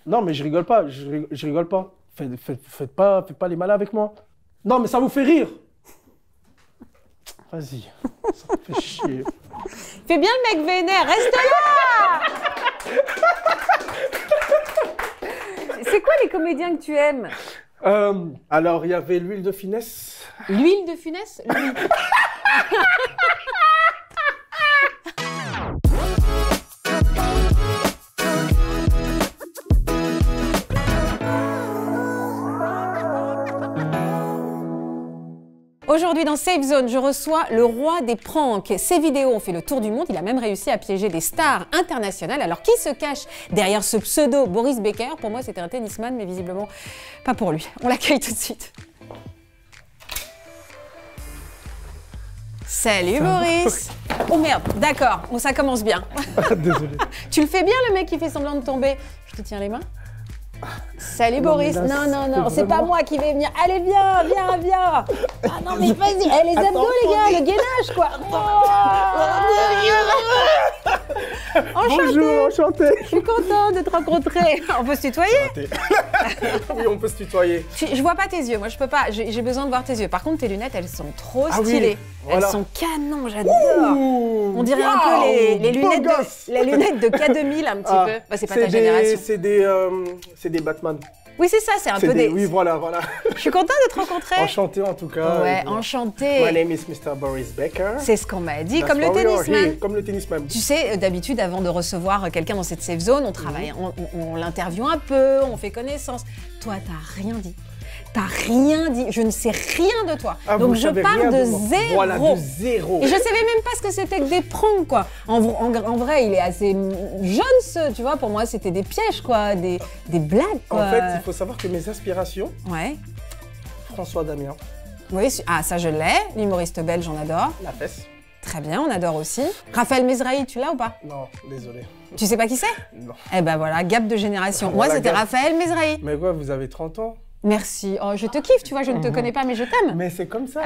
Non, mais je rigole pas, je rigole pas. Faites pas les malins avec moi. Non, mais ça vous fait rire. Vas-y, ça me fait chier. Fais bien le mec vénère, reste là. C'est quoi les comédiens que tu aimes? Alors, il y avait l'huile de finesse. L'huile de Funès? L'huile. Aujourd'hui dans Safe Zone, je reçois le roi des pranks. Ses vidéos ont fait le tour du monde, il a même réussi à piéger des stars internationales. Alors qui se cache derrière ce pseudo Boris Becker? Pour moi c'était un tennisman, mais visiblement pas pour lui. On l'accueille tout de suite. Salut Boris. Oh merde, d'accord, bon, ça commence bien. Désolé. Tu le fais bien le mec qui fait semblant de tomber. Je te tiens les mains. Salut Non, Boris. mais là, Non, c'est pas moi qui vais venir. Allez, viens. Ah non, mais vas-y. Eh, les abdos, les gars, le gainage, quoi. Bonjour, enchanté. Je suis contente de te rencontrer. On peut se tutoyer? Oui, on peut se tutoyer. Je vois pas tes yeux, moi je peux pas. J'ai besoin de voir tes yeux. Par contre, tes lunettes, elles sont trop Ah oui, stylées. voilà. Elles sont canons, j'adore. On dirait un peu les lunettes de K2000 un petit peu. Bah, c'est pas ta génération. C'est des Batman. Oui, c'est ça, c'est un peu des... Oui, voilà. Je suis contente de te rencontrer. Enchanté en tout cas. Ouais, enchanté. My name is Mr. Boris Becker. C'est ce qu'on m'a dit, That's comme le why we are tennisman. here, comme le tennisman. Tu sais, d'habitude, avant de recevoir quelqu'un dans cette safe zone, on travaille, on l'interviewe un peu, on fait connaissance. Toi, t'as rien dit. T'as rien dit. Je ne sais rien de toi. Ah, donc vous je savez pars rien de moi. zéro. Voilà, de zéro. Et je savais même pas ce que c'était que des pranks, quoi. En vrai, il est assez jeune, tu vois. Pour moi, c'était des pièges, quoi. Des blagues, quoi. En fait, il faut savoir que mes inspirations, Ouais. François Damien, Oui, ça je l'ai. L'humoriste belge, on adore. la fesse. Très bien, on adore aussi. Raphaël Mesrahi, tu l'as ou pas? Non, désolé. Tu sais pas qui c'est? Non. Eh ben voilà, gap de génération. Moi, Voilà, c'était gap. Raphaël Mesrahi. Mais quoi, vous avez 30 ans? Merci. Oh, je te kiffe, tu vois, je ne te connais pas, mais je t'aime. Mais c'est comme ça.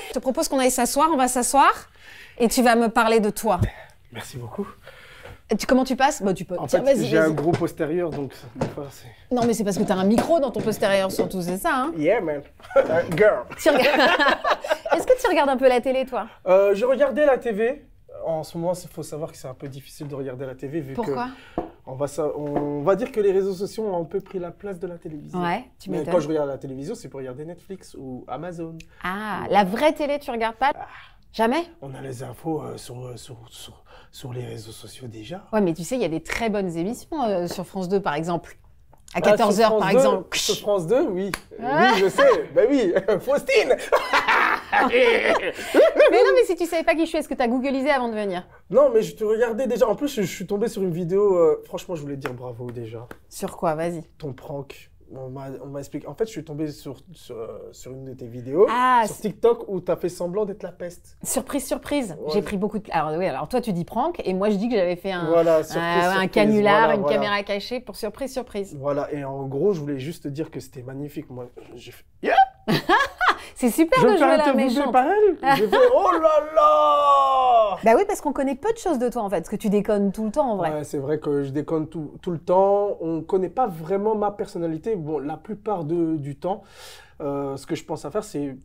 Je te propose qu'on aille s'asseoir, on va s'asseoir. Et tu vas me parler de toi. Merci beaucoup. Comment tu passes? Bah, tu peux. En Tiens, fait, vas-y, j'ai un vas-y. gros postérieur, donc des fois, c'est... Non, mais c'est parce que t'as un micro dans ton postérieur, surtout, c'est ça, hein? Yeah, man. Girl. Est-ce que tu regardes un peu la télé, toi? Je regardais la TV. En ce moment, il faut savoir que c'est un peu difficile de regarder la TV vu Pourquoi? que on va dire que les réseaux sociaux ont un peu pris la place de la télévision. Ouais, tu Mais m'étonnes. quand je regarde la télévision, c'est pour regarder Netflix ou Amazon. Ah, la vraie télé, tu regardes pas? Jamais? On a les infos sur les réseaux sociaux déjà. Ouais, mais tu sais, il y a des très bonnes émissions sur France 2, par exemple. À Ah, sur 14h, France par 2, exemple. Sur France 2, oui. Ah. Oui, je sais. Ben oui, Faustine. Mais non, mais si tu savais pas qui je suis, est-ce que tu as googlisé avant de venir? Non, mais je te regardais déjà. En plus, je suis tombé sur une vidéo. Franchement, je voulais te dire bravo déjà. Sur quoi? Vas-y. Ton prank. On m'a expliqué. En fait, je suis tombé sur une de tes vidéos Ah, sur TikTok où tu as fait semblant d'être la peste. Surprise, surprise. Ouais. J'ai pris beaucoup de... Alors oui, alors toi tu dis prank et moi je dis que j'avais fait un, Voilà, surprise, un surprise, canular, voilà, une voilà. caméra cachée pour surprise, surprise. Voilà, et en gros, je voulais juste te dire que c'était magnifique. Moi, j'ai fait. C'est super Je de me fais jouer la interviewer méchante. par elle. J'ai fait oh là là. Bah oui, parce qu'on connaît peu de choses de toi en fait, parce que tu déconnes tout le temps en vrai. Ouais, c'est vrai que je déconne tout le temps. On ne connaît pas vraiment ma personnalité. Bon, la plupart du temps, ce que je pense à faire, c'est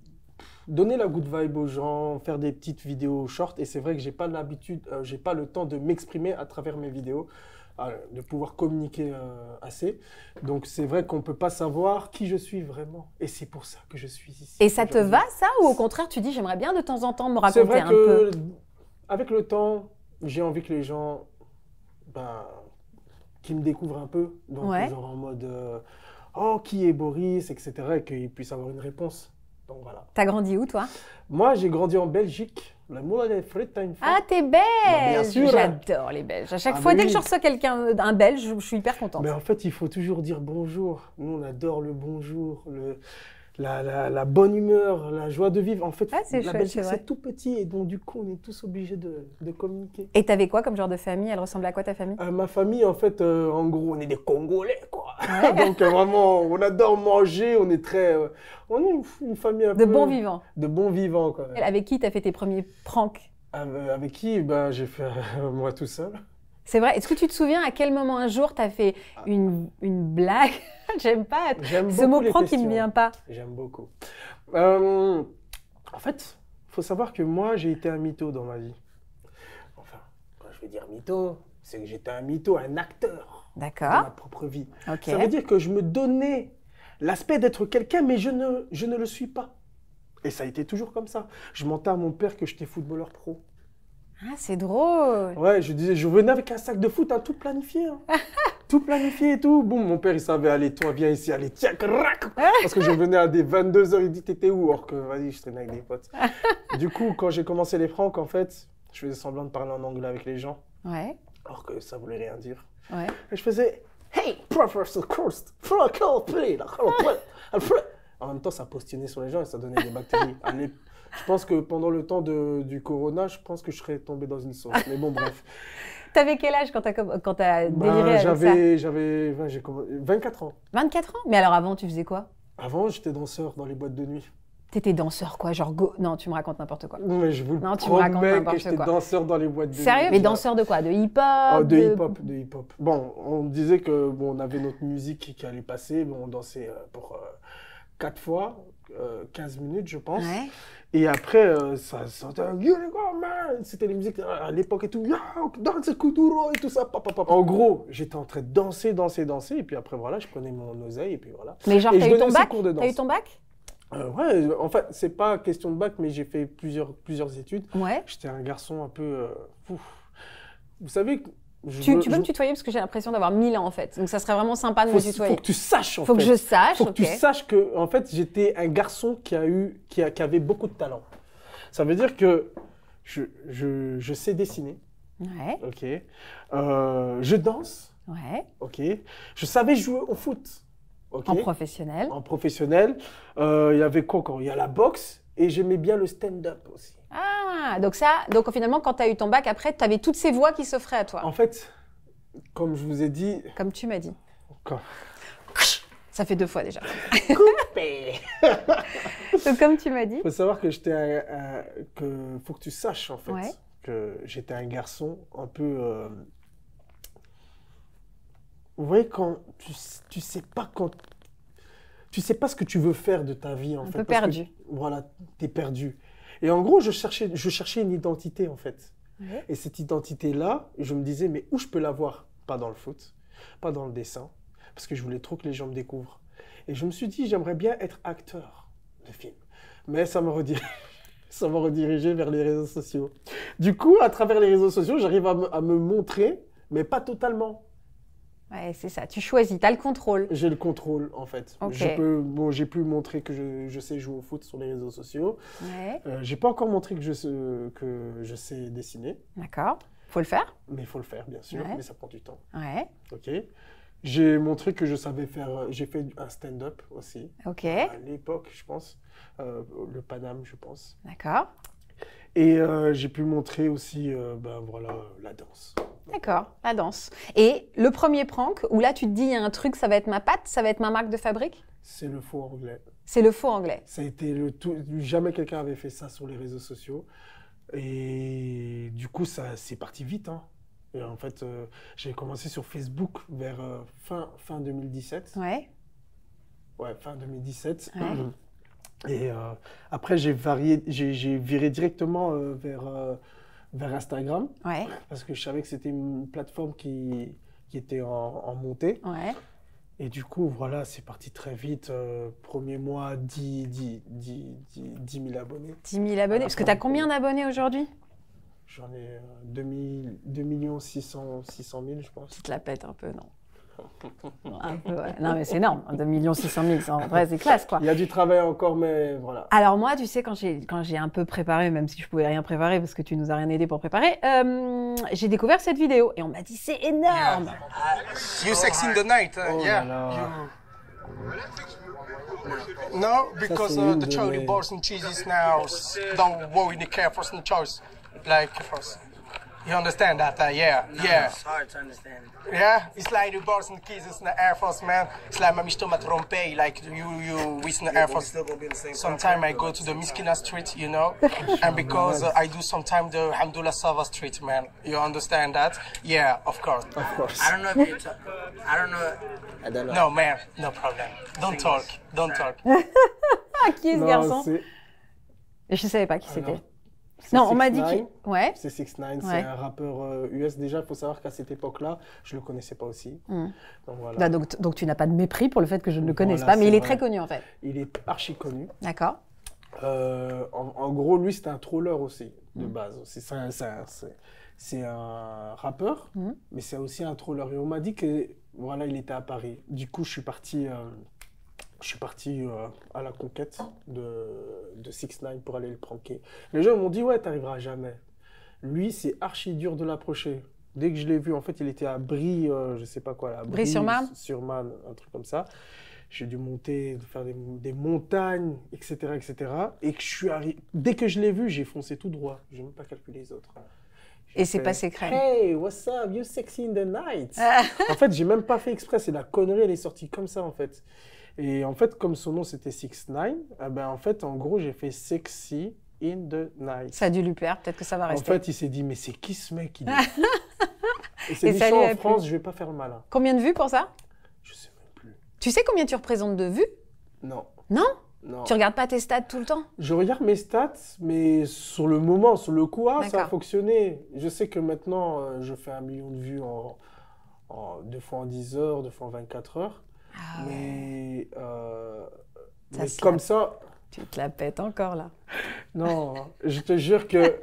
donner la good vibe aux gens, faire des petites vidéos short. Et c'est vrai que j'ai pas l'habitude, j'ai pas le temps de m'exprimer à travers mes vidéos, de pouvoir communiquer assez. Donc c'est vrai qu'on peut pas savoir qui je suis vraiment. Et c'est pour ça que je suis ici. Et ça te aujourd'hui. va ça, ou au contraire tu dis j'aimerais bien de temps en temps me C'est raconter vrai un peu? que avec le temps, j'ai envie que les gens, qui me découvrent un peu, donc Ouais. genre en mode oh qui est Boris, etc., et qu'ils puissent avoir une réponse. Donc voilà. T'as grandi où toi? Moi, j'ai grandi en Belgique. L'amour des frites, t'as une fois. Ah t'es belge. bien sûr. J'adore les Belges. À chaque Ah, fois mais dès que oui. je reçois quelqu'un, un Belge, je suis hyper contente. Mais en fait, il faut toujours dire bonjour. Nous, on adore le bonjour, la bonne humeur, la joie de vivre. En fait, Ah, c'est la chouette, Belgique, c'est vrai. c'est tout petit et donc du coup, on est tous obligés de communiquer. Et t'avais quoi comme genre de famille? Elle ressemblait à quoi ta famille? Ma famille, en fait, en gros, on est des Congolais, quoi. Donc vraiment, on adore manger, on est on est une famille un De peu... bons vivants. De bons vivants, quoi. Avec qui t'as fait tes premiers pranks? Avec qui? Ben, j'ai fait moi tout seul. C'est vrai. Est-ce que tu te souviens à quel moment un jour tu as fait une blague? J'aime pas. Ce mot prank qui ne me vient pas. J'aime beaucoup. En fait, il faut savoir que moi, j'ai été un mytho dans ma vie. Enfin, quand je veux dire mytho, c'est que j'étais un mytho, un acteur de ma propre vie. Okay. Ça veut dire que je me donnais l'aspect d'être quelqu'un, mais je ne le suis pas. Et ça a été toujours comme ça. Je mentais à mon père que j'étais footballeur pro. Ah, c'est drôle. Ouais, je venais avec un sac de foot, hein, tout planifié. Hein. Tout planifié et tout. Boum, mon père, il savait, allez, toi, viens ici, allez, tiens, crac. Parce que je venais à des 22h, il dit, t'étais où? Or que, vas-y, je traînais avec des potes. Du coup, quand j'ai commencé les pranks, en fait, je faisais semblant de parler en anglais avec les gens. Ouais. Alors que ça voulait rien dire. Ouais. Et je faisais, hey, Professor Kurst, en même temps, ça postillonnait sur les gens et ça donnait des bactéries. Je pense que pendant le temps du corona, je pense que je serais tombé dans une sauce. Mais bon, bref. T'avais quel âge quand t'as déliré avec ça? J'avais 24 ans. 24 ans? Mais alors avant, tu faisais quoi? Avant, j'étais danseur dans les boîtes de nuit. T'étais danseur quoi? Genre Non, tu me racontes n'importe quoi. Non, mais je vous le promets que j'étais danseur dans les boîtes de nuit. Sérieux? Mais danseur de quoi? De hip-hop? De hip-hop, de hip-hop. Bon, on disait que on avait notre musique qui allait passer. Bon, on dansait pour 4 fois, 15 minutes, je pense. Ouais. Et après, c'était les musiques à l'époque et tout. Danse Kuduro et tout ça. En gros, j'étais en train de danser. Et puis après, voilà, je prenais mon oseille et puis voilà. Mais genre, t'as eu ton bac? T'as eu ton bac? Ouais, en fait, c'est pas question de bac, mais j'ai fait plusieurs études. Ouais. J'étais un garçon un peu... Vous savez... Tu peux me tutoyer parce que j'ai l'impression d'avoir 1000 ans en fait. Donc ça serait vraiment sympa de me tutoyer. Faut que tu saches en fait. Faut que je sache. Faut que tu saches que en fait j'étais un garçon qui avait beaucoup de talent. Ça veut dire que je sais dessiner. Ouais. Ok. Je danse. Ouais. Ok. Je savais jouer au foot. Ok. En professionnel. En professionnel. Il y avait quoi encore? Il y a la boxe et j'aimais bien le stand-up aussi. Ah, donc finalement, quand tu as eu ton bac, après, tu avais toutes ces voix qui s'offraient à toi. En fait, comme je vous ai dit... Comme tu m'as dit. Quand... Ça fait 2 fois déjà. Coupé. Donc, comme tu m'as dit... Il faut savoir que faut que tu saches, en fait, ouais. que j'étais un garçon un peu... Vous voyez, quand tu sais pas ce que tu veux faire de ta vie, en fait. Un peu perdu. Voilà, t'es perdu. Et en gros, je cherchais une identité, en fait. Ouais. Et cette identité-là, je me disais, mais où je peux l'avoir? Pas dans le foot, pas dans le dessin, parce que je voulais trop que les gens me découvrent. Et je me suis dit, j'aimerais bien être acteur de film. Mais ça m'a redirigé vers les réseaux sociaux. Du coup, à travers les réseaux sociaux, j'arrive à me montrer, mais pas totalement. Ouais, c'est ça. Tu choisis, tu as le contrôle. J'ai le contrôle, en fait. Okay. J'ai pu montrer que je sais jouer au foot sur les réseaux sociaux. Ouais. J'ai pas encore montré que je sais dessiner. D'accord. Faut le faire. Mais il faut le faire, bien sûr. Ouais. Mais ça prend du temps. Ouais. Ok. J'ai montré que je savais faire... J'ai fait un stand-up aussi. Ok. À l'époque, je pense. Le Paname, je pense. D'accord. Et j'ai pu montrer aussi, la danse. D'accord, la danse. Et le premier prank, où là tu te dis, il y a un truc, ça va être ma patte, ça va être ma marque de fabrique? C'est le faux anglais. C'est le faux anglais. Ça a été le tout... Jamais quelqu'un avait fait ça sur les réseaux sociaux. Et du coup, c'est parti vite. Hein. Et en fait, j'ai commencé sur Facebook vers fin 2017. Ouais. Ouais, fin 2017. Ouais. Et après, j'ai viré directement vers Instagram. Ouais. Parce que je savais que c'était une plateforme qui était en montée. Ouais. Et du coup, voilà, c'est parti très vite. Premier mois, 10 000 abonnés. 10 000 abonnés. Parce que tu as combien d'abonnés aujourd'hui? J'en ai 2 600 000, je pense. Tu te la pètes un peu, non? Un peu, ouais. Non, mais c'est énorme. 2 600 000, en vrai, c'est classe, quoi. Il y a du travail encore, mais voilà. Alors moi, tu sais, quand j'ai un peu préparé, même si je pouvais rien préparer parce que tu nous as rien aidé pour préparer, j'ai découvert cette vidéo et on m'a dit c'est énorme. You sexy in the night, yeah. No, because the Charlie balls and cheeses now don't worry the care for the choice like first. You understand that? Yeah, No, yeah. it's hard to understand. Yeah, it's like the bars and keys in the Air Force, man. It's like my Mr. Matrompe, like you with the Air Force. Sometimes I go to the Miskina Street, you know, and because I do sometimes the Hamdullah Sava Street, man. You understand that? Yeah, of course. Of course. I don't know if you I don't know. I don't know. No, man, no problem. Don't talk, don't talk. Ah, qui est ce Non, garçon? c'est Je savais pas qui c'était. Alors, Non, on m'a dit 6ix9ine. qu'il... Ouais. C'est 6ix9ine, Ouais. c'est un rappeur US. Déjà, il faut savoir qu'à cette époque-là, je le connaissais pas aussi. Donc voilà. Bah, donc tu n'as pas de mépris pour le fait que je ne le connaisse Voilà, pas, mais c'est il est vrai. très connu en fait. Il est archi connu. D'accord. En gros, lui, c'était un troller aussi, de base. C'est un rappeur, mais c'est aussi un troller. Et on m'a dit que voilà, il était à Paris. Du coup, je suis parti à la conquête de 6ix9ine pour aller le pranker. Les gens m'ont dit, ouais, t'arriveras jamais. Lui, c'est archi dur de l'approcher. Dès que je l'ai vu, en fait, il était à Brie, je sais pas quoi là. Brie-sur-Marne Brie-sur-Marne, un truc comme ça. J'ai dû monter, faire des montagnes, etc., etc. Et que je suis arrivé. Dès que je l'ai vu, j'ai foncé tout droit. Je n'ai même pas calculé les autres. Et c'est passé crème. Hey, what's up, you sexy in the night. En fait, j'ai même pas fait exprès. C'est la connerie, elle est sortie comme ça, en fait. Et en fait, comme son nom c'était 6ix9ine, ben en fait, en gros, j'ai fait sexy in the night. Ça a dû lui plaire, peut-être que ça va En rester. fait, il s'est dit, mais c'est qui ce mec? Il est fou. Et c'est Et dit, ça je suis lui en a France, plu. je vais pas faire le malin. Combien de vues pour ça? Je sais même plus. Tu sais combien tu représentes de vues? Non. Non? Non. Tu regardes pas tes stats tout le temps? Je regarde mes stats, mais sur le moment, sur le coup, ça a D'accord. fonctionné. Je sais que maintenant, je fais 1 million de vues deux fois en 10 heures, deux fois en 24 heures. Ah ouais. Mais, Ça mais se comme lave. ça, Tu te la pètes encore là. non, je te jure que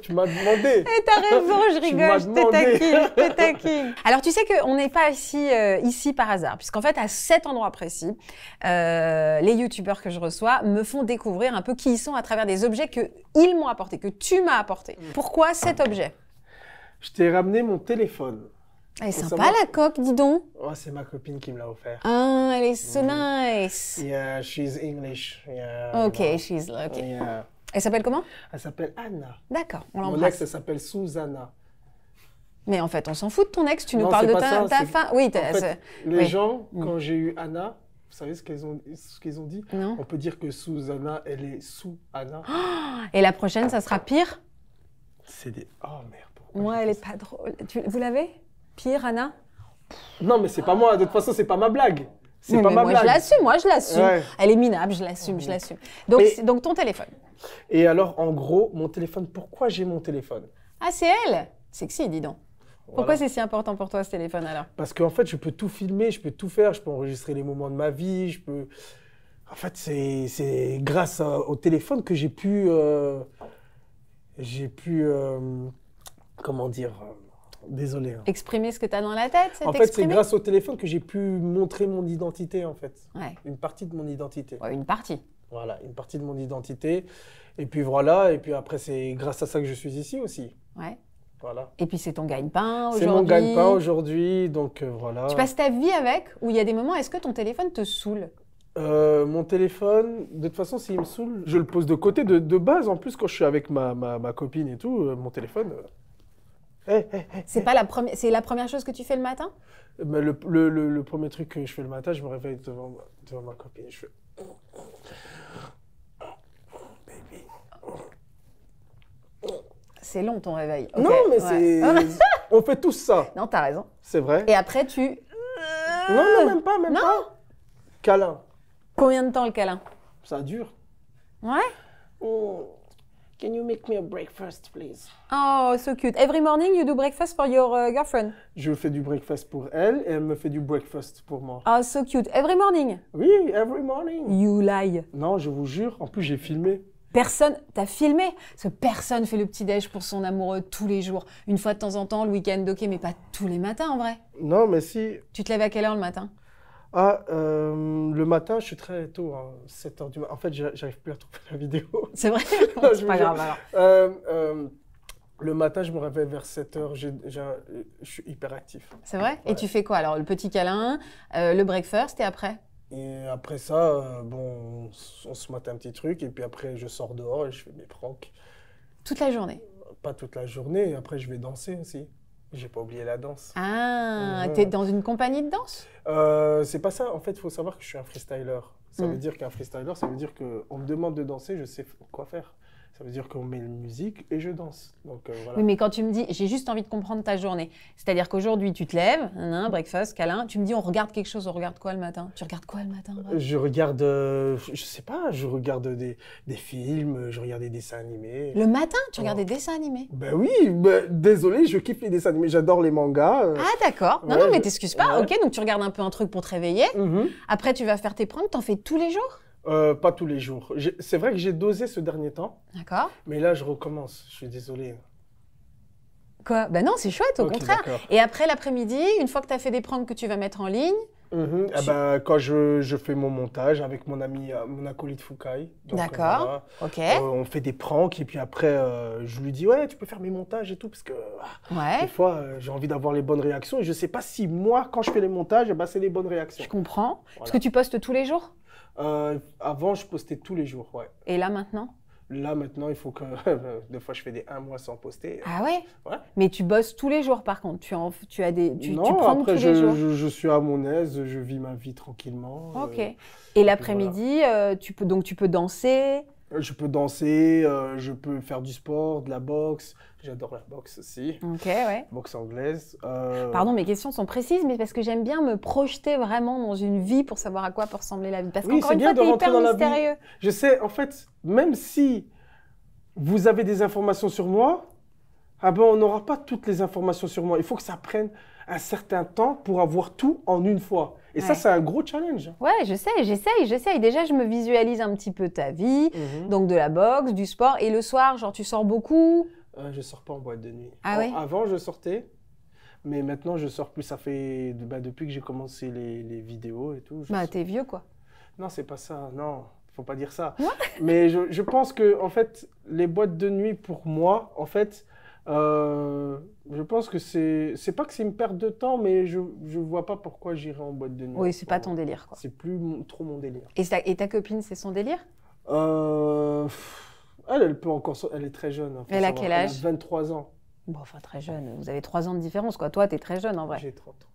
tu m'as demandé. Et t'as raison, je Tu m'as rigole, je demandé. te taquine. Alors tu sais qu'on n'est pas ici par hasard, puisqu'en fait à cet endroit précis, les youtubeurs que je reçois me font découvrir un peu qui ils sont à travers des objets qu'ils m'ont apportés, que tu m'as apportés. Pourquoi cet objet? Je t'ai ramené mon téléphone. Elle est Faut sympa savoir- la coque, dis donc. Oh, c'est ma copine qui me l'a offert. Ah, elle est so nice. Yeah, she's English. Yeah, Ok, you know. she's lucky. Yeah. Elle s'appelle comment? Elle s'appelle Anna. D'accord, on Mon ex, l'embrasse. elle s'appelle Susanna. Mais en fait, on s'en fout de ton ex, tu nous Non, parles c'est de pas ça, ta c'est- femme. Oui, En fait, les oui. gens, quand j'ai eu Anna, vous savez ce qu'ils ont dit? Non. On peut dire que Susanna, elle est sous Anna. Et la prochaine, ça sera pire? C'est des... Oh merde. pourquoi Moi, j'ai elle fait est pas drôle. Vous l'avez? Pire, Anna? ça? Non, mais c'est pas moi. De toute façon, c'est pas ma blague. C'est Oui, pas mais ma moi, blague. je l'assume. Ouais. Elle est minable, je l'assume. Donc, Et- donc, ton téléphone. Et alors, en gros, mon téléphone, pourquoi j'ai mon téléphone? Ah, c'est elle? Sexy, dis donc. Pourquoi Voilà. c'est si important pour toi, ce téléphone, alors? Parce qu'en fait, je peux tout filmer, je peux tout faire, je peux enregistrer les moments de ma vie, je peux... En fait, c'est grâce au téléphone que j'ai pu... comment dire... désolé. Hein. Exprimer ce que tu as dans la tête, c'est En fait, c'est exprimer? grâce au téléphone que j'ai pu montrer mon identité, en fait. Ouais. Une partie de mon identité. Ouais, une partie. Voilà, une partie de mon identité. Et puis voilà, et puis après, c'est grâce à ça que je suis ici aussi. Ouais. Voilà. Et puis, c'est ton gagne-pain aujourd'hui. C'est mon gagne-pain aujourd'hui, donc voilà. Tu passes ta vie avec, ou il y a des moments, est-ce que ton téléphone te saoule? Mon téléphone, de toute façon, s'il me saoule, je le pose de côté de base. En plus, quand je suis avec ma copine et tout, mon téléphone... C'est la première chose que tu fais le matin? Mais le premier truc que je fais le matin, je me réveille devant ma copine. Je fais... Baby. C'est long ton réveil. Ok, Non, mais ouais. c'est... On fait tous ça, Non, t'as raison. c'est vrai. Et après, tu... Non, même pas. Non. Câlin. Combien de temps le câlin? Ça dure. Ouais. Can you make me a breakfast, please? Oh, so cute. Every morning you do breakfast for your girlfriend. Je fais du breakfast pour elle et elle me fait du breakfast pour moi. Oh, so cute. Every morning. Oui, every morning. You lie. Non, je vous jure. En plus, j'ai filmé. Personne, t'as filmé? Parce que personne fait le petit-déj pour son amoureux tous les jours. Une fois de temps en temps, le week-end, ok, mais pas tous les matins en vrai. Non, mais si. Tu te lèves à quelle heure le matin? Le matin, je suis très tôt, hein, 7 h du matin. En fait, j'arrive plus à trouver la vidéo. C'est vrai? Non, je C'est vous pas jure. grave alors. Le matin, je me réveille vers 7 h. Je suis hyper actif. C'est vrai? Et Ouais. tu fais quoi alors? Le petit câlin, le breakfast et après? Et après ça, on se mate un petit truc. Et puis après, je sors dehors et je fais mes pranks. Toute la journée. pas toute la journée. Après, je vais danser aussi. J'ai pas oublié la danse. Ah, t'es dans une compagnie de danse? C'est pas ça. En fait, il faut savoir que je suis un freestyler. Ça veut dire qu'un freestyler, ça veut dire qu'on me demande de danser, je sais quoi faire. Ça veut dire qu'on met une musique et je danse. Donc, voilà. Oui, mais quand tu me dis, j'ai juste envie de comprendre ta journée. C'est-à-dire qu'aujourd'hui, tu te lèves, breakfast, câlin, tu me dis, on regarde quelque chose, on regarde quoi le matin? Tu regardes quoi le matin? Je regarde, je sais pas, je regarde des films, je regarde des dessins animés. Le matin, tu regardes des dessins animés? Ben oui, désolé, je kiffe les dessins animés, j'adore les mangas. Ah d'accord, non, ouais, non, mais t'excuses pas, ouais. ok, donc tu regardes un peu un truc pour te réveiller, après tu vas faire tes pranks, t'en fais tous les jours? Pas tous les jours. C'est vrai que j'ai dosé ce dernier temps, D'accord. mais là je recommence, je suis désolé. Quoi? Ben non, c'est chouette, au Ok, contraire. d'accord. Et après l'après-midi, une fois que tu as fait des pranks que tu vas mettre en ligne, Eh ben, quand je fais mon montage avec mon ami, mon acolyte Foucaï. Donc, d'accord, voilà. ok, On fait des pranks et puis après je lui dis ouais tu peux faire mes montages et tout parce que des ouais, fois j'ai envie d'avoir les bonnes réactions et je sais pas si moi quand je fais les montages eh ben, c'est les bonnes réactions. je comprends. Est-ce Voilà. que tu postes tous les jours? Avant je postais tous les jours, ouais. Et là maintenant? Là maintenant il faut que des fois je fais des 1 mois sans poster. Ah ouais? Ouais. Mais tu bosses tous les jours par contre, tu as des, tu Non, prends après tous les jours. je suis à mon aise, je vis ma vie tranquillement. Ok. Et l'après-midi, tu peux danser. Je peux danser, je peux faire du sport, de la boxe. J'adore la boxe aussi. Ok, ouais. Boxe anglaise. Pardon, mes questions sont précises, mais parce que j'aime bien me projeter vraiment dans une vie pour savoir à quoi peut ressembler la vie. Parce Oui, qu'encore c'est une bien fois, de t'es rentrer hyper dans la vie. mystérieux. Je sais, en fait, même si vous avez des informations sur moi, ah ben, on n'aura pas toutes les informations sur moi. Il faut que ça prenne un certain temps pour avoir tout en une fois. Et ça, Ouais. c'est un gros challenge. Ouais, je sais, j'essaye. Déjà, je me visualise un petit peu ta vie, donc de la boxe, du sport. Et le soir, genre, tu sors beaucoup? Je sors pas en boîte de nuit. Ah ouais? Avant, je sortais, mais maintenant, je sors plus. Ça fait depuis que j'ai commencé les vidéos et tout. Bah, t'es vieux, quoi. Non, c'est pas ça. Non, faut pas dire ça. Mais je pense que, en fait, les boîtes de nuit, pour moi, en fait, je pense que c'est pas que c'est une perte de temps, mais je vois pas pourquoi j'irais en boîte de nuit. Oui, c'est pas ton délire, quoi. C'est plus trop mon délire. Et ta copine, c'est son délire? Elle peut encore... Elle est très jeune. Hein, faut Elle a savoir. quel âge? Elle a 23 ans. Bon, enfin, très jeune. Vous avez 3 ans de différence, quoi. Toi, t'es très jeune, en vrai. J'ai 30 ans.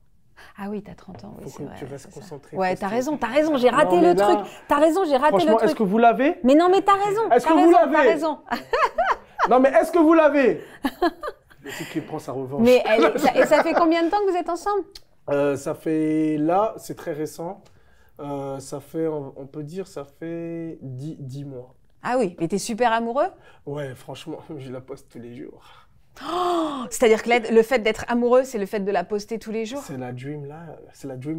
Ah oui, t'as 30 ans, oui, Faut c'est que vrai. tu restes c'est ça. concentré. Ouais, Christine. t'as raison, j'ai raté Non, mais le là, truc. T'as raison, j'ai raté le Franchement, truc. est-ce que vous l'avez? Mais non, mais t'as raison. Est-ce que t'as vous raison, l'avez? T'as raison. Non, mais est-ce que vous l'avez? Le type qui prend sa revanche. Mais et ça fait combien de temps que vous êtes ensemble? Ça fait, là, c'est très récent. Ça fait, on peut dire, ça fait 10 mois. Ah oui, mais t'es super amoureux? Ouais, franchement, je la poste tous les jours. C'est-à-dire que le fait d'être amoureux, c'est le fait de la poster tous les jours? C'est la dream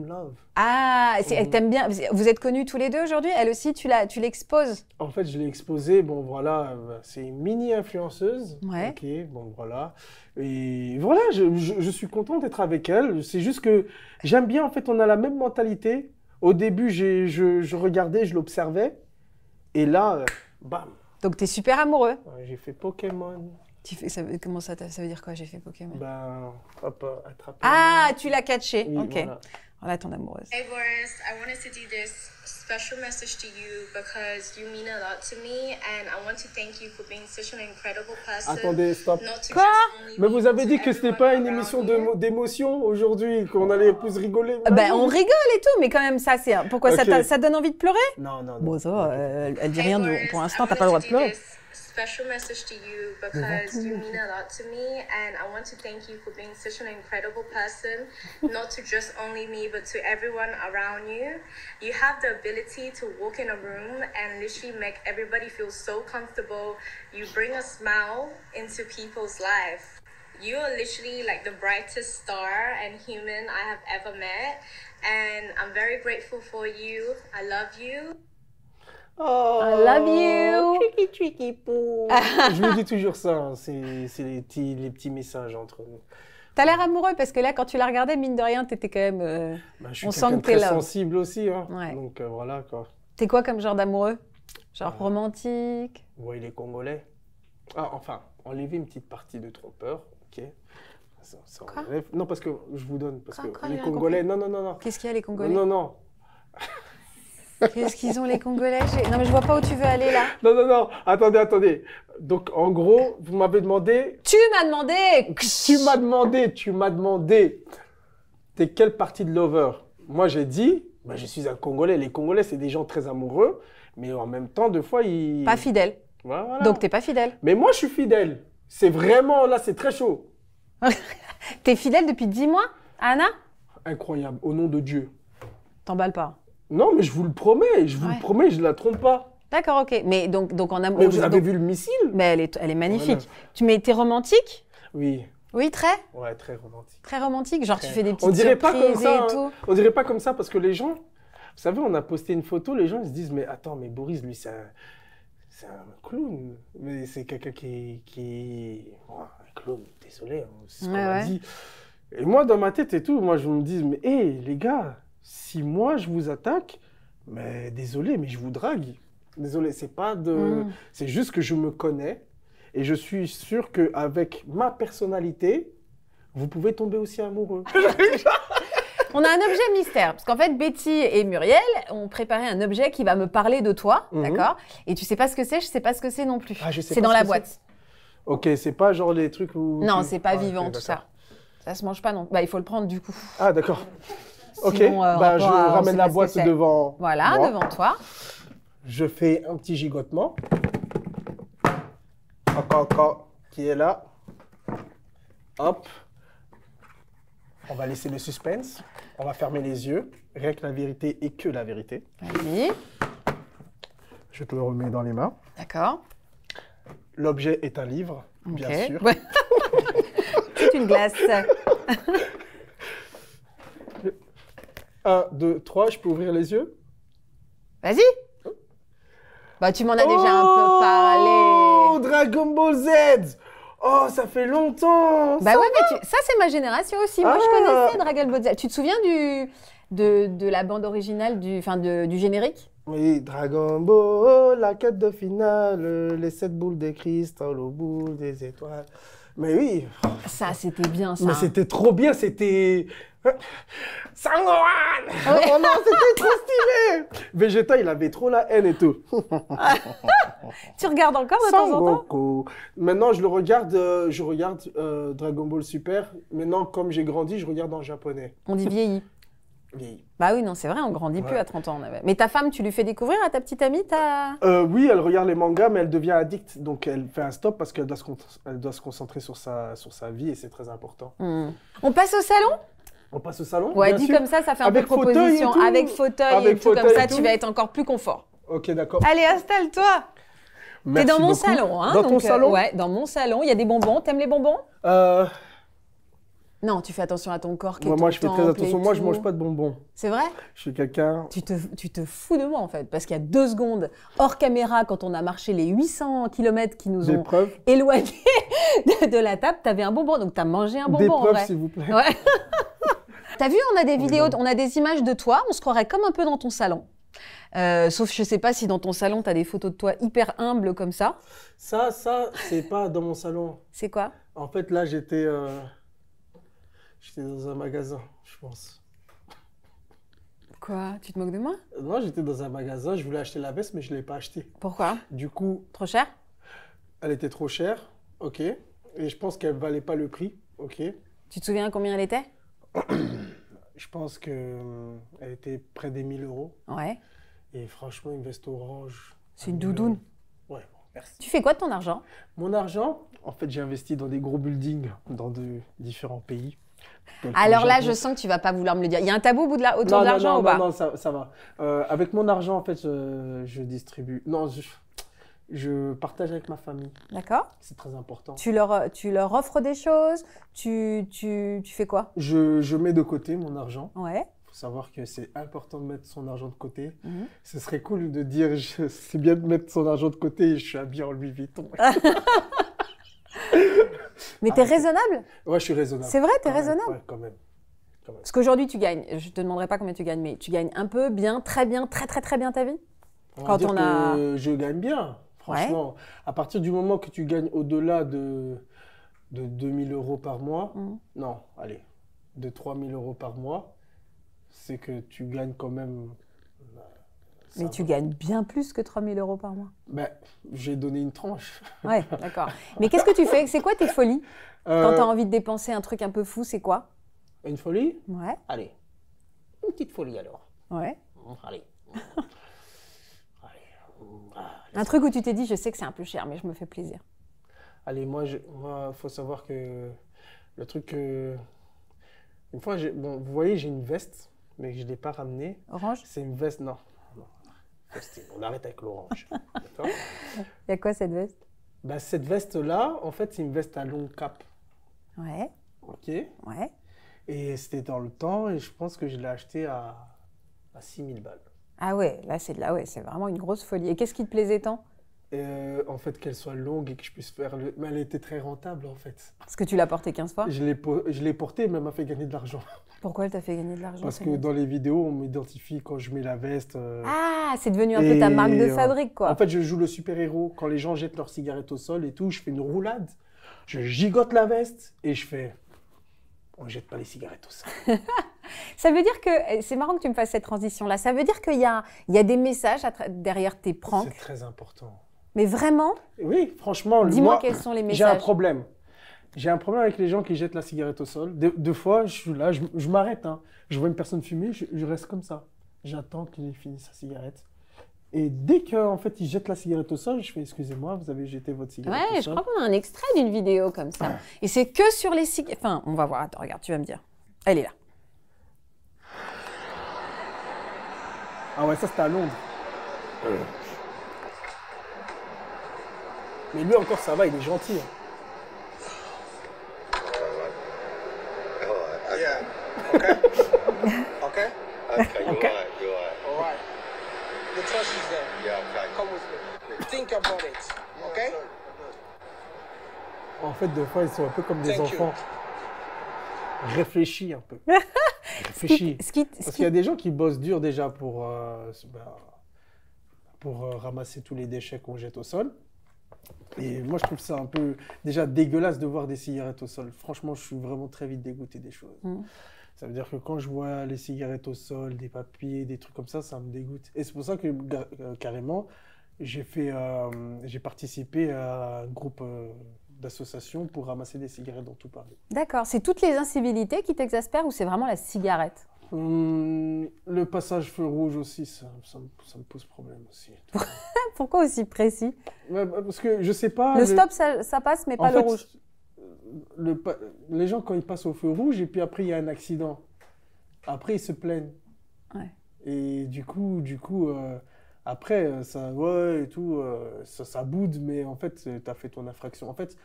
love. Ah, elle t'aime bien. Vous êtes connus tous les deux aujourd'hui? Elle aussi, tu l'exposes? En fait, je l'ai exposée. Bon, voilà, c'est une mini-influenceuse. Ouais. Ok, bon, voilà. Et voilà, je suis content d'être avec elle. C'est juste que j'aime bien, en fait, on a la même mentalité. Au début, je regardais, je l'observais. Et là, bam, Donc t'es super amoureux. j'ai fait Pokémon. Comment ça veut dire quoi, j'ai fait Pokémon? Ben, hop, attraper. Ah, tu l'as catché. Oui, Ok. voilà. Voilà ton amoureuse. Hey Boris, I wanted to do this special message to you because you mean a lot to me and I want to thank you for being such an incredible person. Attendez, stop. Not to Quoi? just only Mais me, vous avez but dit to que c'était everyone pas une around émission you. d'émotion aujourd'hui, qu'on allait plus rigoler. Ben, on rigole et tout, mais quand même, ça, c'est. Pourquoi Ok. ça donne envie de pleurer? Non, non, non. Bon, ça va, elle dit Hey rien Boris, pour l'instant, I t'as pas le droit de wanted to do pleurer. this special message to you because you mean a lot to me and I want to thank you for being such an incredible person, not to just only me but to everyone around you. You have the ability to walk in a room and literally make everybody feel so comfortable. You bring a smile into people's life. You are literally like the brightest star and human I have ever met and I'm very grateful for you. I love you. Oh, I love you. Tricky pou. Je me dis toujours ça, hein, c'est les petits messages entre nous. T'as l'air amoureux parce que là, quand tu la regardais, mine de rien, t'étais quand même. Bah, je suis On sent quelqu'un de que t'es très là. sensible aussi, hein. Ouais. Donc voilà quoi. T'es quoi comme genre d'amoureux? Genre romantique? Ouais, les Congolais. Ah, enfin, enlever une petite partie de trompeur, ok. Ça Quoi? enlève. Non, parce que je vous donne, parce Quoi, que quoi, les j'ai rien Congolais, compris. non. Qu'est-ce qu'il y a, les Congolais? Non. Qu'est-ce qu'ils ont les Congolais? Non mais je vois pas où tu veux aller là. Non, non, non, attendez. Donc, en gros, vous m'avez demandé... Tu m'as demandé. Tu m'as demandé, t'es quelle partie de Lover? Moi, j'ai dit, bah, je suis un Congolais. Les Congolais, c'est des gens très amoureux, mais en même temps, deux fois, ils... Pas fidèle. Voilà. Donc t'es pas fidèle. Mais moi, je suis fidèle. C'est vraiment, là, c'est très chaud. T'es fidèle depuis 10 mois, Anna? Incroyable, au nom de Dieu. T'emballes pas. Non, mais je vous le promets, je la trompe pas. D'accord, ok. Mais donc en amour. Mais vous avez vu le missile? Mais elle est magnifique. Voilà. T'es romantique? Oui. Oui, très? Ouais, très romantique. Très romantique. Genre tu fais des petites On dirait pas surprises comme ça, et tout. On dirait pas comme ça parce que les gens, vous savez, on a posté une photo, les gens ils se disent mais attends, mais Boris lui c'est un clown, mais c'est quelqu'un qui... Oh, un clown, désolé, hein, c'est ce qu'on m'a dit. Et moi dans ma tête et tout, moi je me dis mais hé les gars, si moi je vous attaque, mais désolé, mais je vous drague. Désolé, c'est pas de... C'est juste que je me connais et je suis sûr qu'avec ma personnalité, vous pouvez tomber aussi amoureux. On a un objet mystère, parce qu'en fait, Betty et Muriel ont préparé un objet qui va me parler de toi, d'accord? Et tu sais pas ce que c'est, je sais pas ce que c'est non plus. Ah, je sais c'est pas dans ce la que boîte. Ok, c'est pas genre les trucs où... Non, c'est pas vivant ok, tout ça. Ça se mange pas non. Bah, il faut le prendre du coup. Ah, d'accord. Ok, Sinon, bah, je ramène la boîte devant Voilà, moi. devant toi. Je fais un petit gigotement. Encore, qui est là. Hop. On va laisser le suspense. On va fermer les yeux. Rien que la vérité et que la vérité. Vas-y. Je te le remets dans les mains. D'accord. L'objet est un livre, bien sûr. Ouais. C'est une glace. 1, 2, 3, je peux ouvrir les yeux? Vas-y. Bah, tu m'en as déjà un peu parlé. Oh, Dragon Ball Z! Oh, ça fait longtemps! Bah ouais, mais ça, c'est ma génération aussi. Moi, je connaissais Dragon Ball Z. Tu te souviens de la bande originale, du générique? Oui, Dragon Ball, la quête de finale, les 7 boules de cristal aux boules des étoiles. Mais oui. Ça, c'était bien, ça. Mais c'était trop bien, c'était... Sangohan! Oh non, c'était trop stylé! Vegeta, il avait trop la haine et tout. Tu regardes encore de temps en temps? Sangoku. Maintenant, je regarde Dragon Ball Super. Maintenant, comme j'ai grandi, je regarde en japonais. On dit vieilli. Vieilli. Bah oui, non, c'est vrai, on grandit plus à 30 ans. Mais ta femme, tu lui fais découvrir à ta petite amie Oui, elle regarde les mangas, mais elle devient addicte. Donc, elle fait un stop parce qu'elle doit se concentrer sur sa vie et c'est très important. On passe au salon? On passe au salon? Ouais, bien dit sûr. comme ça fait un Avec peu de proposition. fauteuil et tout. Avec fauteuil Avec et tout, comme fauteuil ça, et tout. tu vas être encore plus confort. Ok, d'accord. Allez, installe-toi. T'es Merci dans mon beaucoup. salon, hein? Dans ton salon? Ouais, dans mon salon. Il y a des bonbons. T'aimes les bonbons? Euh, Non, tu fais attention à ton corps qui est moi, ton je fais très temple attention. et Moi, je tout. mange pas de bonbons. C'est vrai? Je suis quelqu'un... Tu te fous de moi, en fait. Parce qu'il y a 2 secondes, hors caméra, quand on a marché les 800 km qui nous ont D'épreuves. éloignés de la table, t'avais un bonbon. Donc, t'as mangé un bonbon, en D'épreuves, vrai. s'il vous plaît. Ouais. T'as vu, on a des vidéos, on a des images de toi, on se croirait comme un peu dans ton salon. Sauf je sais pas si dans ton salon, t'as des photos de toi hyper humbles comme ça. Ça, c'est pas dans mon salon. C'est quoi? En fait, là, j'étais dans un magasin, je pense. Quoi? Tu te moques de moi? Non, j'étais dans un magasin, je voulais acheter la veste, mais je ne l'ai pas achetée. Pourquoi? Du coup, Trop cher? elle était trop chère, ok. Et je pense qu'elle ne valait pas le prix, ok. Tu te souviens combien elle était? Je pense qu'elle était près des 1000 €. Ouais. Et franchement, une veste orange. C'est une doudoune. Ouais, bon, merci. Tu fais quoi de ton argent? Mon argent, en fait, j'ai investi dans des gros buildings dans différents pays. Alors là, je sens que tu vas pas vouloir me le dire. Il y a un tabou autour de l'argent ou pas? Non, ça va. Avec mon argent, en fait, je distribue. Non, je partage avec ma famille. D'accord. C'est très important. Tu leur offres des choses? Tu fais quoi? Je mets de côté mon argent. Ouais. Il faut savoir que c'est important de mettre son argent de côté. Ce serait cool de dire c'est bien de mettre son argent de côté et je suis habillé en Louis Vuitton. Mais t'es raisonnable? Ouais, je suis raisonnable. C'est vrai, t'es Quand même, raisonnable? ouais, quand même. Parce qu'aujourd'hui, tu gagnes. Je te demanderai pas combien tu gagnes, mais tu gagnes un peu, bien, très, très bien ta vie? Va dire que je gagne bien, franchement. Ouais. À partir du moment que tu gagnes au-delà de 2000 € par mois, non, allez, de 3000 € par mois, c'est que tu gagnes quand même Ça Mais tu va. gagnes bien plus que 3 000 € par mois. Ben, j'ai donné une tranche. Ouais, d'accord. Mais qu'est-ce que tu fais? C'est quoi tes folies? Quand Euh, tu as envie de dépenser un truc un peu fou, c'est quoi? Une folie? Ouais, Allez, une petite folie alors. ouais. Allez. Allez. Un truc où tu t'es dit, je sais que c'est un peu cher, mais je me fais plaisir. Allez, moi, faut savoir que le truc que... Une fois, bon, vous voyez, j'ai une veste, mais je ne l'ai pas ramenée. Orange? C'est une veste, non. Christine, on arrête avec l'orange. D'accord? Il y a quoi cette veste? Ben, cette veste-là, en fait, c'est une veste à long cap. Ouais, OK? ouais. Et c'était dans le temps, et je pense que je l'ai acheté à 6 000 balles. Ah ouais, là c'est de la... ouais, c'est vraiment une grosse folie. Et qu'est-ce qui te plaisait tant? En fait, qu'elle soit longue et que je puisse faire le... Mais elle était très rentable, en fait. Parce que tu l'as portée 15 fois? Je l'ai portée, mais elle m'a fait gagner de l'argent. Pourquoi elle t'a fait gagner de l'argent? Parce cette que veste? dans les vidéos, on m'identifie quand je mets la veste. Ah, c'est devenu un peu ta marque de Et, fabrique, quoi. En fait, je joue le super-héros. Quand les gens jettent leurs cigarettes au sol et tout, je fais une roulade. Je gigote la veste et je fais... On ne jette pas les cigarettes au sol. Ça veut dire que... C'est marrant que tu me fasses cette transition-là. Ça veut dire qu'il y a des messages derrière tes C'est pranks. très important. Mais vraiment, Oui, franchement, dis-moi moi, quels sont les j'ai un messages. problème. J'ai un problème avec les gens qui jettent la cigarette au sol. Deux fois, je suis là, je m'arrête. Hein. Je vois une personne fumer, je reste comme ça. J'attends qu'il ait fini sa cigarette. Et dès qu'en fait, il jette la cigarette au sol, je fais « Excusez-moi, vous avez jeté votre cigarette au Ouais, je sol. crois qu'on a un extrait d'une vidéo comme ça. Et c'est que sur les cigarettes... Enfin, on va voir. Attends, regarde, tu vas me dire. Elle est là. Ah ouais, ça c'était à Londres. Mais lui encore, ça va, il est gentil. Hein. Yeah. Okay. Okay. Okay, you're Okay. right, you're right. All right. The trust is there. Yeah, okay. Come with me. Think about it. Okay. En fait, des fois, ils sont un peu comme des Thank you. enfants. Réfléchis un peu. Réfléchis. Parce qu'il y a des gens qui bossent dur déjà pour ramasser tous les déchets qu'on jette au sol. Et moi, je trouve ça un peu déjà dégueulasse de voir des cigarettes au sol. Franchement, je suis vraiment très vite dégoûté des choses. Ça veut dire que quand je vois les cigarettes au sol, des papiers, des trucs comme ça me dégoûte. Et c'est pour ça que carrément, j'ai participé à un groupe d'associations pour ramasser des cigarettes dans tout Paris. D'accord. C'est toutes les incivilités qui t'exaspèrent ou c'est vraiment la cigarette? Le passage feu rouge aussi, ça me pose problème aussi. Pourquoi aussi précis? Ouais, parce que je sais pas. Le stop, ça passe, mais En pas le fait, rouge. Les gens, quand ils passent au feu rouge, et puis après, il y a un accident. Après, ils se plaignent. Ouais. Et du coup, après, ça, ouais, et tout, ça boude, mais en fait, tu as fait ton infraction. En fait,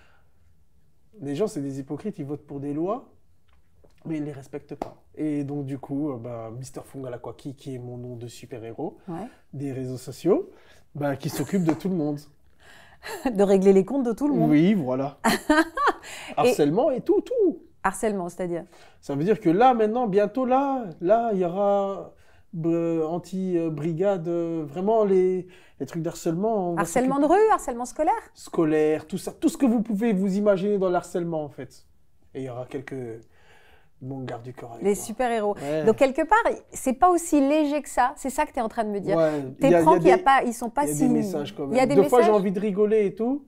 les gens, c'est des hypocrites, ils votent pour des lois, mais ils ne les respectent pas. Et donc, du coup, Mr. Fungalakwaki, qui est mon nom de super-héros Ouais. des réseaux sociaux, qui s'occupe de tout le monde. De régler les comptes de tout le monde. Oui, voilà. Harcèlement et tout. Harcèlement, c'est-à-dire? Ça veut dire que là, maintenant, bientôt, là, il y aura anti-brigade, vraiment les trucs d'harcèlement. Harcèlement de rue, harcèlement scolaire? Scolaire, tout ça, tout ce que vous pouvez vous imaginer dans l'harcèlement, en fait. Et il y aura quelques bons gardes du corps avec Les moi. super-héros. Ouais. Donc, quelque part, c'est pas aussi léger que ça. C'est ça que tu es en train de me dire. Ouais, Tes pranks, ils sont pas il y a si... des messages quand même. Il y a des Deux fois, j'ai messages? envie de rigoler et tout.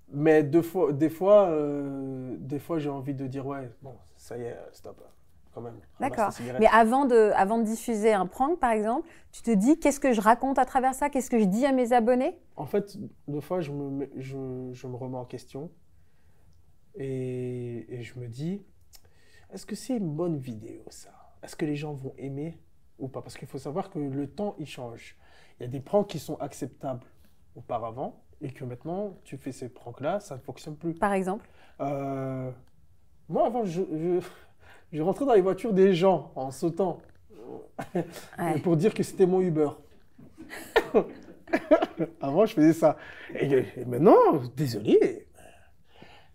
Mais des fois, j'ai envie de dire, ouais, bon, ça y est, stop, quand même. ramasse D'accord. ta cigarette. Mais avant de diffuser un prank, par exemple, tu te dis, qu'est-ce que je raconte à travers ça? Qu'est-ce que je dis à mes abonnés? En fait, des fois, je me remets en question et je me dis, est-ce que c'est une bonne vidéo, ça? Est-ce que les gens vont aimer ou pas? Parce qu'il faut savoir que le temps, il change. Il y a des pranks qui sont acceptables auparavant et que maintenant, tu fais ces pranks-là, ça ne fonctionne plus. Par exemple? Moi, avant, je rentrais dans les voitures des gens en sautant Ouais. pour dire que c'était mon Uber. Avant, je faisais ça. Et maintenant, désolé,